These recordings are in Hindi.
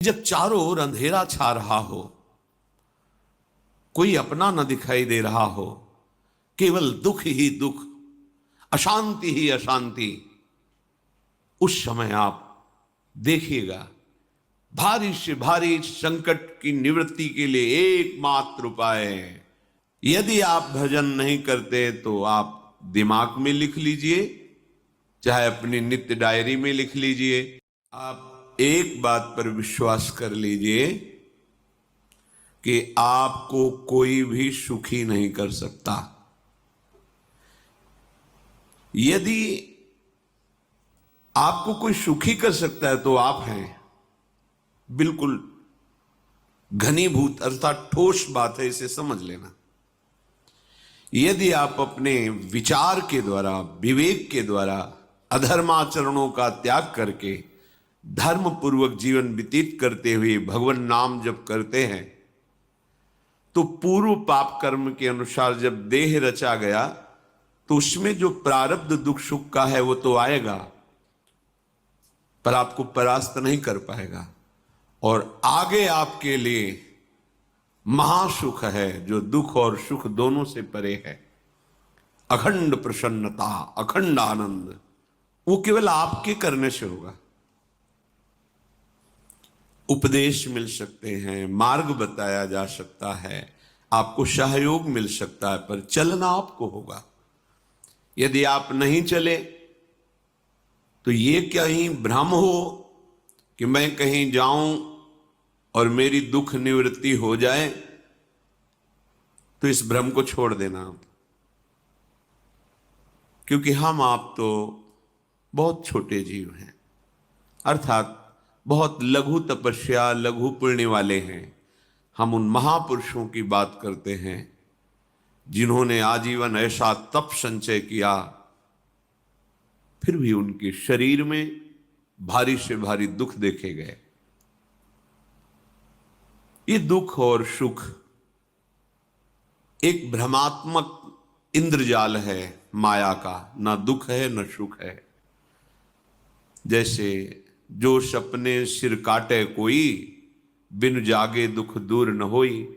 जब चारों ओर अंधेरा छा रहा हो, कोई अपना न दिखाई दे रहा हो, केवल दुख ही दुख, अशांति ही अशांति, उस समय आप देखिएगा भारी से भारी संकट की निवृत्ति के लिए एकमात्र उपाय है। यदि आप भजन नहीं करते तो आप दिमाग में लिख लीजिए, चाहे अपनी नित्य डायरी में लिख लीजिए। आप एक बात पर विश्वास कर लीजिए कि आपको कोई भी सुखी नहीं कर सकता। यदि आपको कोई सुखी कर सकता है तो आप हैं। बिल्कुल घनीभूत अर्थात ठोस बात है, इसे समझ लेना। यदि आप अपने विचार के द्वारा, विवेक के द्वारा अधर्माचरणों का त्याग करके धर्म पूर्वक जीवन व्यतीत करते हुए भगवान नाम जप करते हैं, तो पूर्व पाप कर्म के अनुसार जब देह रचा गया तो उसमें जो प्रारब्ध दुख सुख का है वो तो आएगा, पर आपको परास्त नहीं कर पाएगा। और आगे आपके लिए महासुख है जो दुख और सुख दोनों से परे है। अखंड प्रसन्नता, अखंड आनंद, वो केवल आपके करने से होगा। उपदेश मिल सकते हैं, मार्ग बताया जा सकता है, आपको सहयोग मिल सकता है, पर चलना आपको होगा। यदि आप नहीं चले तो ये कहीं भ्रम हो कि मैं कहीं जाऊं और मेरी दुख निवृत्ति हो जाए, तो इस भ्रम को छोड़ देना। क्योंकि हम आप तो बहुत छोटे जीव हैं, अर्थात बहुत लघु तपस्या, लघु पुण्य वाले हैं। हम उन महापुरुषों की बात करते हैं जिन्होंने आजीवन ऐसा तप संचय किया, फिर भी उनके शरीर में भारी से भारी दुख देखे गए। ये दुख और सुख एक भ्रमात्मक इंद्रजाल है माया का, ना दुख है न सुख है। जैसे जो सपने सिर काटे कोई, बिन जागे दुख दूर न होई।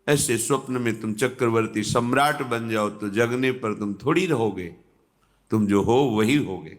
ऐसे स्वप्न में तुम चक्रवर्ती सम्राट बन जाओ तो जगने पर तुम थोड़ी रहोगे, तुम जो हो वही होगे।